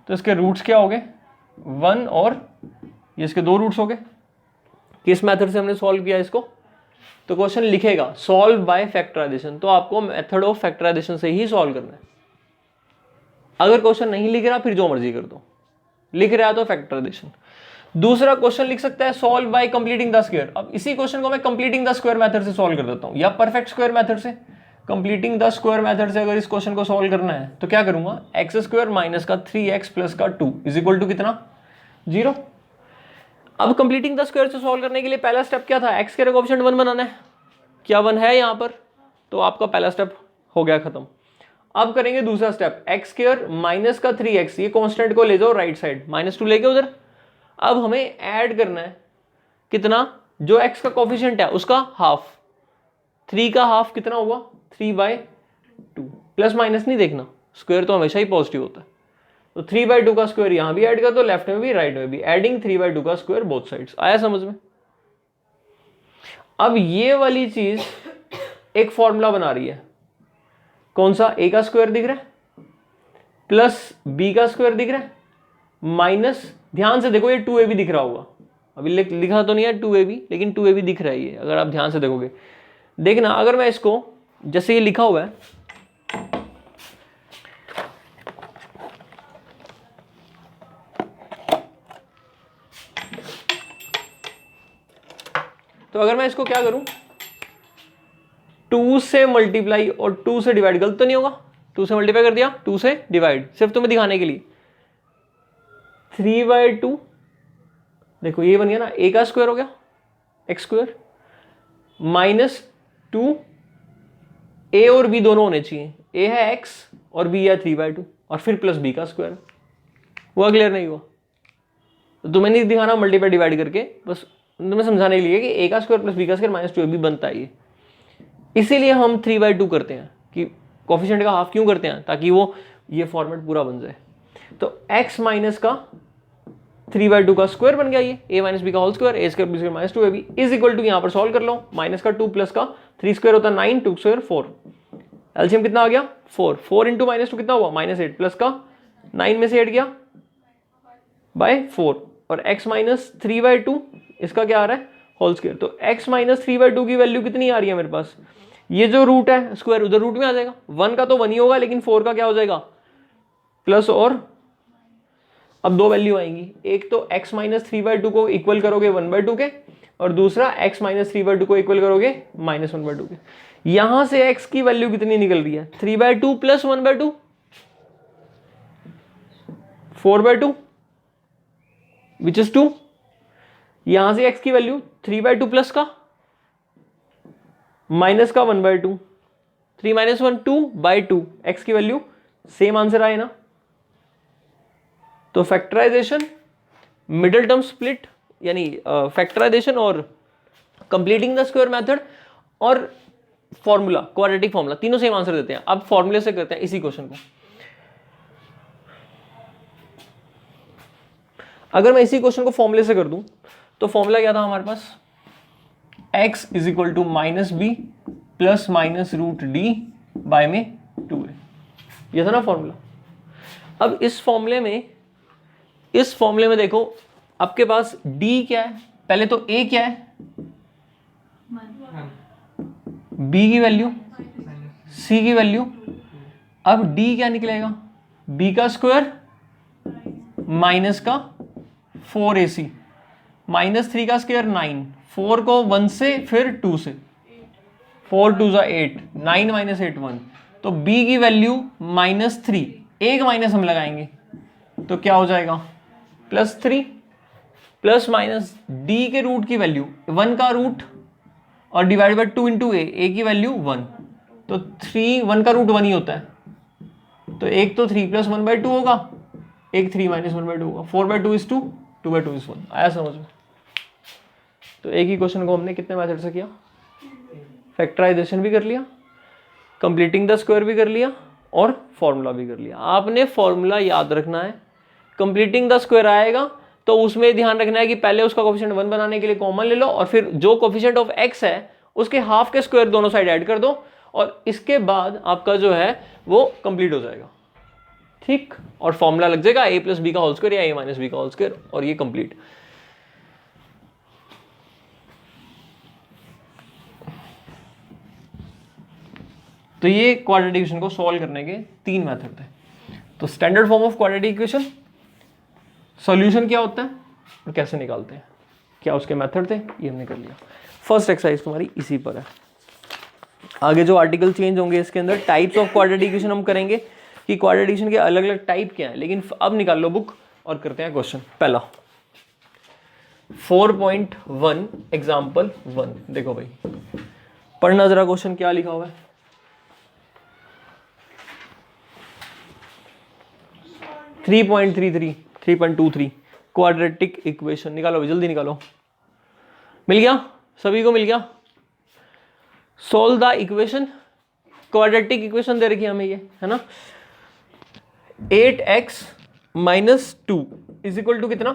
तो इसके रूट्स क्या हो गए? 1 और ये इसके 2 रूट्स हो गए। किस मेथड से हमने सॉल्व किया इसको? तो क्वेश्चन लिखेगा सॉल्व बाय फैक्टराइजेशन, तो आपको मेथड ऑफ फैक्टराइजेशन से ही सॉल्व करना है। अगर क्वेश्चन नहीं लिख रहा फिर जो मर्जी कर दो, लिख रहा है तो फैक्टराइजेशन। दूसरा क्वेश्चन लिख सकता है solve by completing the square. अब इसी क्वेश्चन को मैं कंप्लीटिंग द स्क्वायर मेथड से सॉल्व कर देता हूं या परफेक्ट स्क्वायर मेथड से। कंप्लीटिंग द स्क्वायर मेथड से अगर इस क्वेश्चन को सॉल्व करना है तो क्या करूंगा? एक्स स्क्वायर माइनस का 3x प्लस का 2 इज इक्वल टू कितना? 0। अब कंप्लीटिंग द स्क्वायर से सॉल्व करने के लिए पहला स्टेप क्या था? एक्स के कोएफिशिएंट 1 बनाना है। क्या 1 है यहाँ पर? तो आपका पहला स्टेप हो गया खत्म। अब करेंगे दूसरा स्टेप, एक्स स्क्वायर माइनस का 3x, ये कांस्टेंट को ले जाओ राइट साइड, -2 लेके उधर। अब हमें ऐड करना है कितना? जो x का कोएफिशिएंट है उसका हाफ, 3 का हाफ कितना होगा? 3/2। प्लस माइनस नहीं देखना, स्क्वायर तो हमेशा ही पॉजिटिव होता है। तो 3/2 का स्क्वायर यहां भी ऐड कर दो, लेफ्ट में भी राइट में भी, एडिंग 3/2 का स्क्वायर बोथ साइड्स। आया समझ में? अब ये वाली चीज एक फॉर्मूला बना रही है, कौन सा? a का स्क्वायर दिख रहा है प्लस b का स्क्वायर दिख रहा है माइनस, ध्यान से देखो ये 2ab दिख रहा होगा, अभी लिखा तो नहीं है 2ab, लेकिन 2ab दिख रहा है ये, अगर आप ध्यान से देखोगे। देखना अगर मैं इसको जैसे ये लिखा हुआ है तो अगर मैं इसको क्या करूं, 2 से मल्टीप्लाई और 2 से डिवाइड, गलत तो नहीं होगा? 2 से मल्टीप्लाई कर दिया, 2 से डिवाइड, सिर्फ तुम्हें दिखाने के लिए। 3/2 देखो ये बन गया ना, a का स्क्वायर हो गया x स्क्वायर -2, a और b दोनों होने चाहिए, a है x और b है 3/2 और फिर प्लस b का स्क्वायर। हुआ क्लियर नहीं हुआ? तो तुम्हें नहीं दिखाना मल्टीप्लाई डिवाइड करके, बस तुम्हें समझाने के लिए कि a का स्क्वायर प्लस b का स्क्वायर -2ab बनता है ये। इसीलिए हम 3/2 करते हैं कि कोफिशिएंट का हाफ क्यों करते हैं, ताकि वो ये फॉर्मेट पूरा बन जाए। तो x माइनस का 3/2 का स्क्वायर बन गया ये, a माइनस बी का whole square, a square b square -2ab is equal to, यहाँ पर सॉल्व कर लो, माइनस का 2 प्लस का 3 स्क्वायर होता है 9, 2 स्क्वायर 4, एलसीएम कितना आ गया 4, 4 इंटू -2 कितना हुआ -8, प्लस का 9 में से 8 गया बाय 4, और x माइनस 3/2 इसका क्या आ रहा है होल स्क्वायर। तो x माइनस 3/2 की वैल्यू कितनी आ रही है मेरे पास, ये जो रूट है स्क्वायर उधर रूट में आ जाएगा, 1 का तो 1 ही होगा, लेकिन 4 का क्या हो जाएगा प्लस, और अब दो वैल्यू आएंगी, एक तो x माइनस 3/2 को इक्वल करोगे 1/2 के, और दूसरा x माइनस 3/2 को इक्वल करोगे -1/2 के। यहां से x की वैल्यू कितनी निकल रही है 3/2 प्लस 1/2, 4/2 विच इज 2। यहां से x की वैल्यू 3/2 प्लस का माइनस का 1/2, 3 माइनस 1 2/2, x की वैल्यू सेम आंसर आए ना। तो फैक्टराइजेशन, मिडिल टर्म स्प्लिट, यानी फैक्टराइजेशन और कंप्लीटिंग द स्क्वायर मेथड और फॉर्मूला, क्वाड्रेटिक फॉर्मूला, तीनों सेम आंसर देते हैं। अब फॉर्मूले से करते हैं इसी क्वेश्चन को। अगर मैं इसी क्वेश्चन को फॉर्मूले से कर दूं तो फॉर्मूला क्या था हमारे पास, x is equal to -b plus -√d by में 2a, ये था ना फॉर्मूला। अब इस फॉर्मूले में देखो आपके पास d क्या है, पहले तो a क्या है, b की वैल्यू, c की वैल्यू, अब d क्या निकलेगा, b का स्क्वायर माइनस का 4ac, -3 का स्क्वायर 9, 4 को 1 से फिर 2 से, 4 2 8, 9 माइनस 8 1, तो b की वैल्यू -3, एक माइनस हम लगाएंगे तो क्या हो जाएगा +3, प्लस माइनस d के रूट की वैल्यू 1 का रूट और डिवाइड बाय 2 इंटू a की वैल्यू 1, तो 3, 1 का रूट 1 ही होता है, तो एक तो 3 + 1/2 होगा, एक 3 - 1/2 होगा, 4/2 इज 2, 2/2 इज 1। आया समझ में? तो एक ही क्वेश्चन को हमने कितने मेथड से किया, फैक्टराइजेशन भी कर लिया, कंप्लीटिंग द स्क्वायर भी कर लिया और फॉर्मूला भी कर लिया। आपने फॉर्मूला याद रखना है, कंप्लीटिंग द स्क्वायर आएगा तो उसमें ध्यान रखना है कि पहले उसका कोफिशिएंट 1 बनाने के लिए कॉमन ले लो, और फिर जो कोफिशिएंट ऑफ x है उसके हाफ के स्क्वायर दोनों साइड ऐड कर दो, और इसके बाद आपका जो है वो कंप्लीट हो जाएगा, ठीक। और फॉर्मूला लग जाएगा a + b का होल स्क्वायर या a - b का होल स्क्वायर, और ये कंप्लीट। तो ये क्वाड्रेटिक इक्वेशन को सॉल्व करने के 3 मेथड थे। तो standard form of quadratic equation, solution क्या होता है और कैसे निकालते हैं, क्या उसके मेथड थे, ये हमने कर लिया। फर्स्ट एक्सरसाइज तुम्हारी इसी पर है। आगे जो आर्टिकल चेंज होंगे इसके अंदर टाइप्स ऑफ क्वाड्रेटिक इक्वेशन हम करेंगे कि क्वाड्रेटिक इक्वेशन के अलग अलग टाइप क्या है, लेकिन अब निकाल लो बुक और करते हैं क्वेश्चन। पहला 4.1 एग्जाम्पल 1, देखो भाई पढ़ना जरा क्वेश्चन क्या लिखा हुआ है। 3.23 क्वाड्रेटिक इक्वेशन निकालो भाई, जल्दी निकालो। मिल गया सभी को, मिल गया। Solve the equation, quadratic equation दे रखी है हमें, ये है ना 8x - 2 इज इक्वल टू कितना,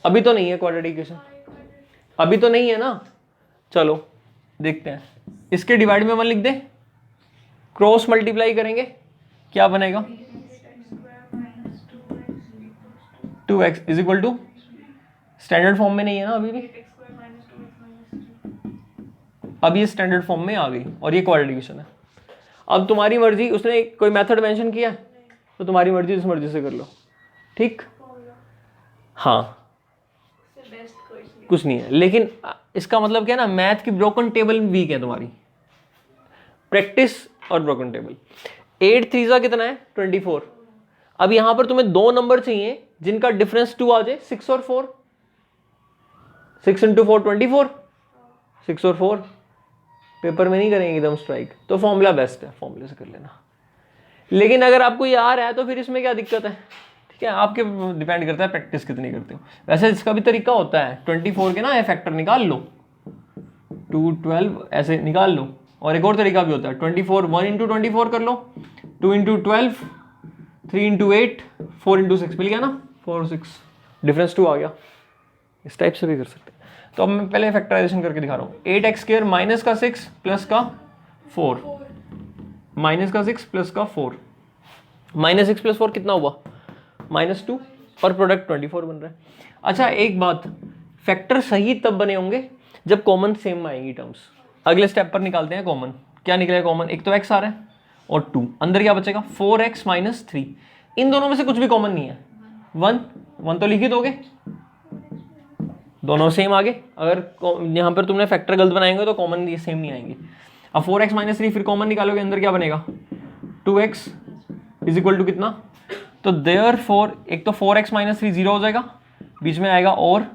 अभी तो नहीं है क्वाड्रेटिक इक्वेशन, अभी तो नहीं है ना। चलो देखते हैं, इसके डिवाइड में 1 लिख दे, क्रॉस मल्टीप्लाई करेंगे क्या बनेगा, 2x is equal to, standard form में नहीं है ना अभी भी, अब ये स्टैंडर्ड फॉर्म में आ गई और ये क्वाड्रेटिक इक्वेशन है। अब तुम्हारी मर्जी, उसने कोई मेथड मेंशन किया तो तुम्हारी मर्जी, जिस मर्जी से कर लो, ठीक। हाँ कुछ नहीं है। लेकिन इसका मतलब क्या है ना, मैथ की ब्रोकन टेबल वीक है तुम्हारी, प्रैक्टिस और ब्रोकन टेबल। 8 3 कितना है 24। अब यहां पर तुम्हें 2 नंबर चाहिए जिनका डिफरेंस 2 आ जाए, 6 और 4। 6 × 4 24, 6 और 4 पेपर में नहीं करेंगे एकदम स्ट्राइक, तो फॉर्मूला बेस्ट है, फॉर्मूले से कर लेना। लेकिन अगर आपको ये आ रहा है तो फिर इसमें क्या दिक्कत है, ठीक है, आपके डिपेंड करता है प्रैक्टिस कितनी करते हो। वैसे इसका भी तरीका होता है, 24 के ना फैक्टर निकाल लो, 2 12 ऐसे निकाल लो। और एक और तरीका भी होता है, 24 1 × 24 कर लो, 2 × 12, 3 × 8, 4 × 6 मिल गया ना, 4 6 डिफरेंस 2 आ गया। इस टाइप से भी कर सकते हैं। तो अब मैं पहले फैक्टराइजेशन करके दिखा रहा हूँ। 8x² माइनस का 6 प्लस का 4, माइनस का 6 प्लस का 4, माइनस 6 प्लस 4 कितना हुआ -2, और प्रोडक्ट 24 बन रहा है। अच्छा एक बात, फैक्टर सही तब बने होंगे जब कॉमन सेम आएंगी टर्म्स। अगले स्टेप पर निकालते हैं कॉमन। क्या निकलेगा कॉमन, एक तो x आ रहा है और 2, अंदर क्या बचेगा 4x - 3। इन दोनों में से कुछ भी कॉमन नहीं है, 1 तो लिख ही दोगे, दोनों सेम आ गए। अगर यहाँ पर तुमने फैक्टर गलत बनाएंगे तो कॉमन सेम नहीं आएंगे। अब 4x - 3 फिर कॉमन निकालोगे, अंदर क्या बनेगा 2x = कितना, तो देयरफॉर एक तो 4x - 3 0 हो जाएगा, बीच में आएगा और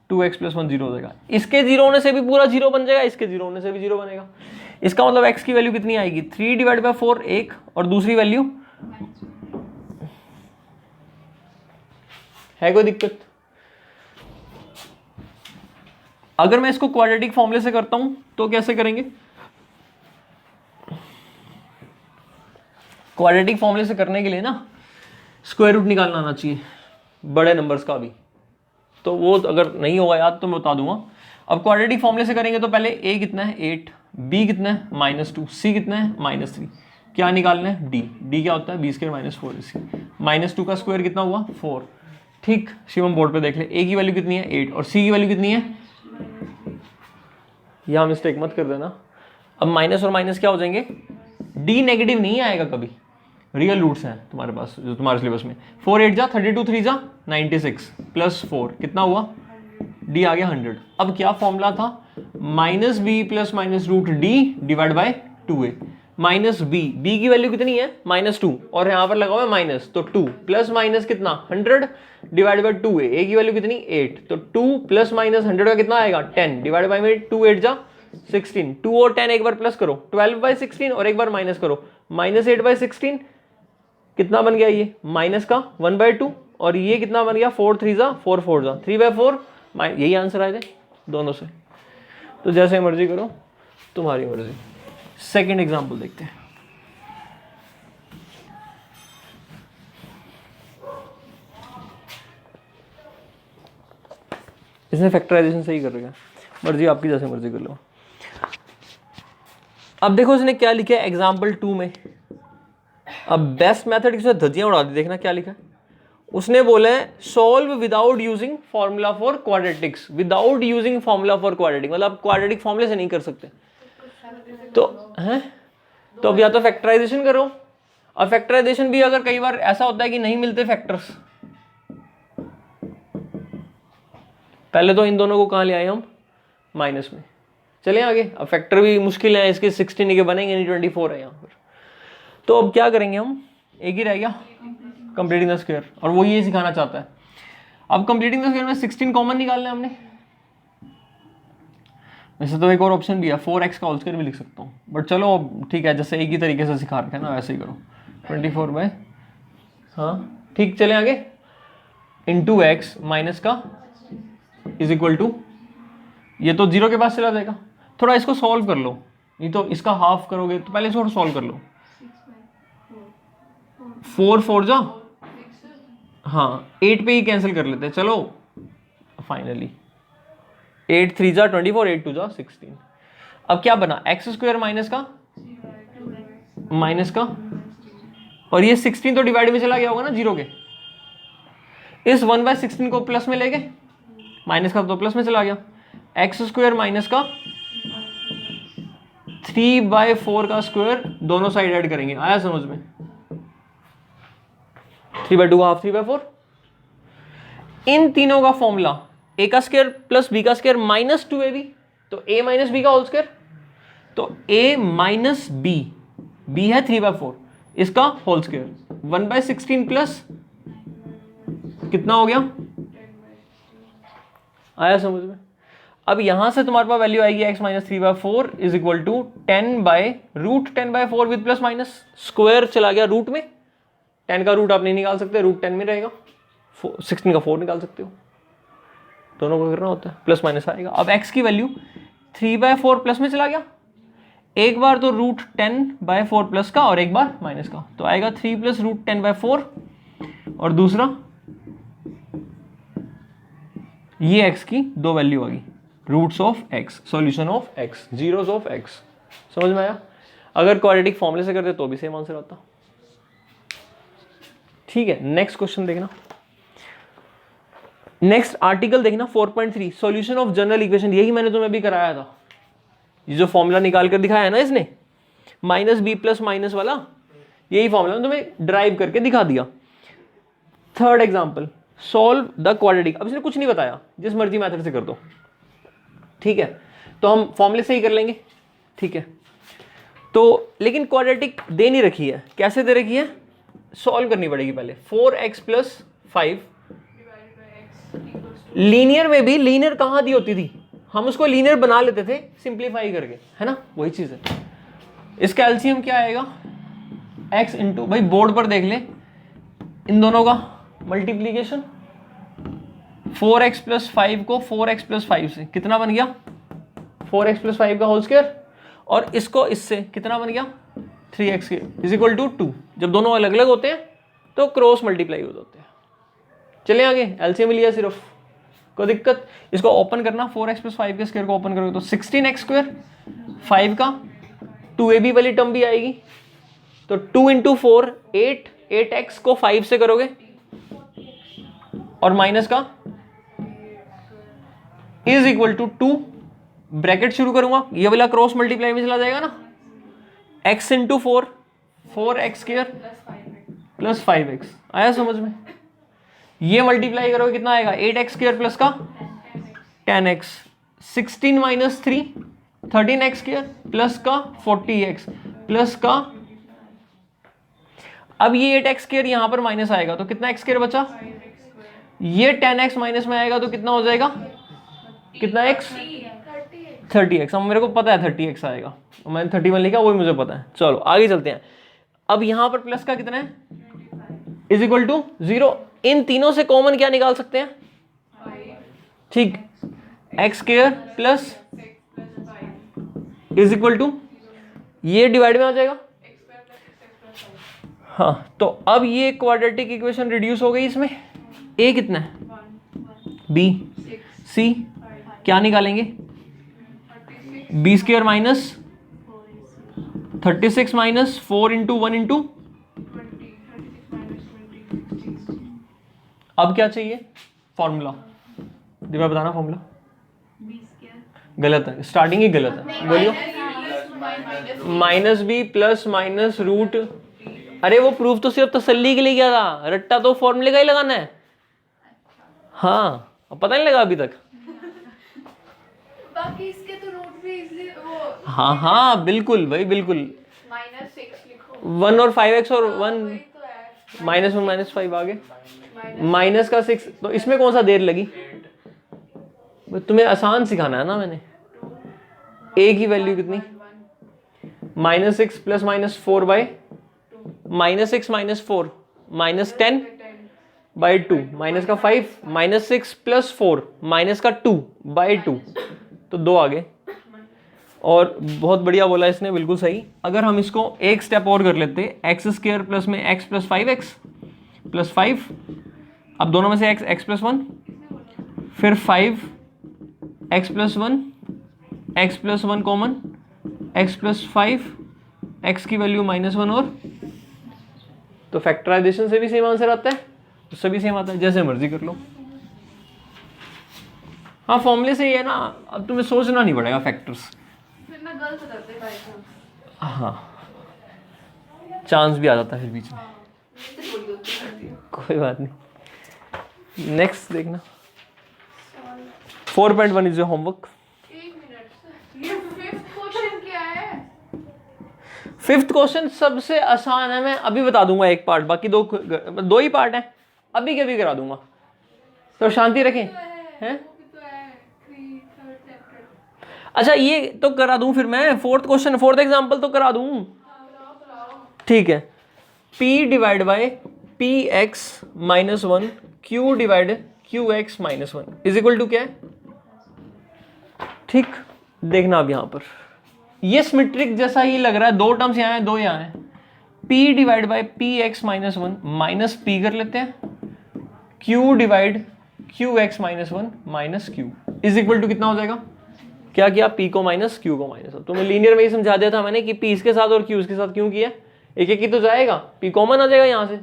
2x + 1 0 हो जाएगा। इसके 0 होने से भी पूरा 0 बन जाएगा, इसके 0 होने से भी 0 बनेगा। इसका मतलब x की वैल्यू कितनी आएगी 3/4 एक, और दूसरी वैल्यू है। कोई दिक्कत? अगर मैं इसको क्वाड्रेटिक फॉर्मूले से करता हूं तो कैसे करेंगे, क्वाड्रेटिक फॉर्मूले से करने के लिए ना स्क्वायर रूट निकालना आना चाहिए बड़े नंबर्स का भी, तो वो अगर नहीं होगा याद तो मैं बता दूंगा। अब क्वाड्रेटिक फॉर्मूले से करेंगे तो पहले a कितना है 8, b कितना है -2, c कितना है -3, क्या निकालना है d क्या होता है b² - 4ac, -2 का स्क्वायर कितना हुआ 4। ठीक, शिवम बोर्ड पे देख ले, a की वैल्यू कितनी है 8 और c की वैल्यू कितनी है, यहां मिस्टेक मत कर देना। अब माइनस और माइनस क्या हो जाएंगे, d नेगेटिव नहीं आएगा कभी, रियल रूट्स हैं तुम्हारे पास जो तुम्हारे सिलेबस में। 4 8 जा 32, 3 जा 96 प्लस 4 कितना हुआ, d आ गया 100। अब क्या फॉर्मूला था, -b + -√d / 2a, -b की वैल्यू कितनी है -2 और यहाँ पर लगा हुआ है माइनस, तो 2 प्लस माइनस कितना 100 / 2a, a की वैल्यू कितनी 8, तो 2 + -100 का कितना आएगा 10 / 2 8 जा 16, 2 और 10 एक बार प्लस करो 12/16 और एक बार माइनस करो -8/16, कितना बन गया ये माइनस का 1/2, और ये कितना बन गया 4 3 जा 4 4 जा 3/4, यही आंसर आए थे दोनों से। तो जैसे मर्जी करो, तुम्हारी मर्जी। सेकंड एग्जांपल देखते हैं। इसने फैक्टराइजेशन सही कर रखा है, मर्जी आपकी, जैसे मर्जी कर लो। अब देखो इसने क्या लिखा है एग्जाम्पल 2 में। अब बेस्ट मेथड की धज्जियां उड़ा दी, देखना क्या लिखा है उसने। बोला है solve without using formula for quadratics, without using formula for quadratic, मतलब क्वाड्रेटिक फॉर्मूले से नहीं कर सकते। तो हैं, तो अब या तो फैक्टराइजेशन करो। अब फैक्टराइजेशन भी अगर कई बार ऐसा होता है कि नहीं मिलते फैक्टर्स, पहले तो इन दोनों को कहाँ ले आए हम माइनस में, चले आगे। अब फैक्टर भी मुश्किल है इसके, 16 के बनेंगे नहीं, 24 है यहाँ पर। तो अब क्या करेंगे हम, एक ही रह गया कंप्लीटिंग द स्क्वायर, और वो ये सिखाना चाहता है। अब कंप्लीटिंग द स्क्वायर में 16 कॉमन निकालना है हमने। वैसे तो एक और ऑप्शन भी है, 4x का होल स्क्वायर भी लिख सकता हूँ, बट चलो ठीक है, जैसे एक ही तरीके से सिखा रखे हैं ना वैसे ही करो। 24 हाँ ठीक, चले आगे। इंटू x माइनस का = ये तो 0 के पास चला जाएगा। थोड़ा इसको सॉल्व कर लो, नहीं तो इसका हाफ करोगे, तो पहले इसको सॉल्व कर लो। 4 4 जा, हाँ 8 पे ही कैंसिल कर लेते हैं, चलो फाइनली 8 3 जा 24, 8 2 जा 16। अब क्या बना, x² माइनस का, और ये 16 तो डिवाइड में चला गया होगा ना 0 के, इस 1/16 को प्लस में ले गए, माइनस का तो प्लस में चला गया। x² माइनस का 3/4 का स्क्वायर, दोनों साइड ऐड करेंगे, आया समझ में। 3/2 हाफ 3/4, इन तीनों का फॉर्मूला ए का स्क्वायर प्लस बी का स्क्वायर माइनस 2ab, तो a माइनस बी का होल स्क्वायर, तो a माइनस बी है 3/4, इसका होल स्क्वायर 1/16 प्लस कितना हो गया, आया समझ में। अब यहां से तुम्हारे पास वैल्यू आएगी x minus 3/4 is equal to 10/√10/4 with plus minus, square चला गया रूट में, 10 का रूट आप नहीं निकाल सकते, रूट 10 में रहेगा, 16 का 4 निकाल सकते हो, दोनों को करना होता है, प्लस माइनस आएगा। अब x की वैल्यू 3/4 प्लस में चला गया, एक बार तो √10/4 प्लस का और एक बार माइनस का, तो आएगा 3 प्लस √10/4, और दूसरा ये x की दो वैल्यू आ गई, roots of x, solution of x, zeros of x, समझ में आया। अगर क्वाड्रेटिक फॉर्मूले से करते तो भी सेम आंसर आता। ठीक है, नेक्स्ट क्वेश्चन देखना, नेक्स्ट आर्टिकल देखना 4.3 सॉल्यूशन ऑफ जनरल इक्वेशन, यही मैंने तुम्हें अभी कराया था, ये जो फॉर्मूला निकाल कर दिखाया है ना इसने, माइनस बी प्लस माइनस वाला, यही फॉर्मूला तुम्हें ड्राइव करके दिखा दिया। Third example, solve the quadratic, अब इसने कुछ नहीं बताया, जिस मर्जी मेथड से कर दो, ठीक है, तो हम फॉर्मूले से ही कर लेंगे, ठीक है। तो लेकिन क्वाड्रेटिक दे नहीं रखी है, कैसे दे रखी है, सॉल्व करनी पड़ेगी पहले। 4x + 5, लीनियर में भी लीनियर कहाँ दी होती थी, हम उसको लीनियर बना लेते थे सिंप्लीफाई करके, है ना, वही चीज है। इसका एलसीएम क्या आएगा, x इंटू, भाई बोर्ड पर देख ले, इन दोनों का मल्टीप्लीकेशन, 4x + 5 को 4x + 5 से कितना बन गया, 4x + 5 का होल स्क्वायर, और इसको इससे कितना बन गया 3x इज इक्वल टू 2। जब दोनों अलग अलग होते हैं तो क्रॉस मल्टीप्लाई हो जाते हैं। चले आगे, एलसीएम लिया सिर्फ, कोई दिक्कत, इसको ओपन करना, 4x + 5 के स्क्वायर को ओपन करोगे तो 16x², 5 का 2ab वाली टर्म भी आएगी, तो 2 × 4 8, 8x को 5 से करोगे और माइनस का इज इक्वल टू 2, ब्रैकेट शुरू करूंगा, ये वाला क्रॉस मल्टीप्लाई में चला जाएगा ना, x × 4, 4x² + 5x, आया समझ में। ये मल्टीप्लाई करोगे कितना आएगा, 8x² प्लस का 10x, 16 - 3 13x² प्लस का 40x प्लस का, अब ये 8x² यहां पर माइनस आएगा तो कितना x² बचा, ये 10x माइनस में आएगा तो कितना हो जाएगा, कितना x, 30x, अब मेरे को पता है 30x आएगा, मैंने 31 लिखा, वही मुझे पता है। चलो आगे चलते हैं, अब यहां पर प्लस का कितना है, इज इक्वल टू 0, इन तीनों से कॉमन क्या निकाल सकते हैं, ठीक, x² plus is equal to, ये डिवाइड में आ जाएगा, हाँ, तो अब ये क्वाड्रेटिक इक्वेशन रिड्यूस हो गई, इसमें a कितना है, b, c, क्या निकालेंगे, b² माइनस 36 माइनस 4 × 1 × 20, अब क्या चाहिए, फॉर्मूला, दिव्या बताना फॉर्मूला, गलत है, स्टार्टिंग ही गलत है, बोलियो, -b प्लस माइनस रूट, अरे वो प्रूफ तो सिर्फ तसल्ली के लिए किया था, रट्टा तो फॉर्मूले का ही लगाना है, हाँ, अब पता नहीं लगा अभी तक, बाकी इसके तो रूट भी इसलिए वो, हाँ हाँ बिल्कुल भाई बिल्कुल, -6 लिखो, 1 और 5x और 1 वही तो है, -1 -5 आगे, माइनस का 6, तो इसमें कौन सा देर लगी, तुम्हें आसान सिखाना है ना मैंने। a की वैल्यू कितनी, -6 प्लस -4 बाई, -6 -4 -10 बाई 2, माइनस का 5, -6 + 4 माइनस का 2 बाई 2, तो 2 आ गए, और बहुत बढ़िया बोला इसने, बिल्कुल सही। अगर हम इसको एक स्टेप और कर लेते, x² प्लस में x + 5x + 5, अब दोनों में से x + 1, फिर 5x + 1, x + 1 common, x + 5, x की वैल्यू -1, और तो फैक्टराइजेशन से भी सेम आंसर आता है, उससे भी सेम आता है, जैसे मर्जी कर लो। हाँ फॉर्मूले से ही है ना, अब तुम्हें सोचना नहीं पड़ेगा फैक्टर्स, फिर ना गलत हो जाते हैं बाय चांस, हाँ चांस भी आ जाता है फिर बीच में, मुझसे थोड़ी होती है। कोई बात नहीं। नेक्स्ट देखना, सॉल्व 4.1 इज योर होमवर्क. एक मिनट, ये फिफ्थ क्वेश्चन क्या है? फिफ्थ क्वेश्चन सबसे आसान है, मैं अभी बता दूंगा एक पार्ट, बाकी दो ही पार्ट हैं, अभी के भी करा दूंगा, तो शांति रखें. हैं? वो भी तो है, थर्ड चैप्टर. अच्छा ये तो करा दूं फिर मैं, फोर्थ क्वेश्चन, फोर्थ एग्जांपल तो करा दूं. ठीक है. p divide by p x minus one q divide q x minus one is equal to क्या है? ठीक, देखना अब यहां पर ये सिमेट्रिक जैसा ही लग रहा है, दो टर्म्स यहाँ हैं, दो यहाँ हैं. p divide by p x minus one minus p कर लेते हैं, q divide q x minus one minus q is equal to कितना हो जाएगा? क्या किया? p को माइनस q को माइनस. तो मैं लीनियर में ही समझा दिया था मैंने कि p इसके साथ और q इसके साथ क्यों किया, एक एक ही तो जाएगा, p कॉमन आ जाएगा, यहाँ से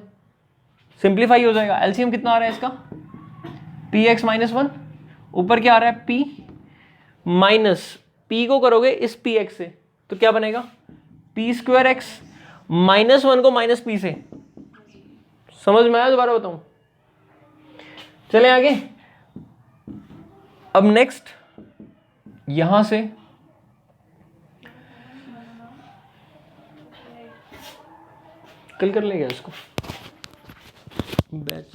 सिंप्लीफाई हो जाएगा. एलसीएम कितना आ रहा है इसका? पी एक्स माइनस वन, ऊपर क्या आ रहा है? p माइनस p को करोगे इस पी एक्स से तो क्या बनेगा? P square x minus one को माइनस पी से. समझ में आया? दोबारा बताऊं? चले आगे. अब नेक्स्ट यहां से कल कर लेगा इसको बैच.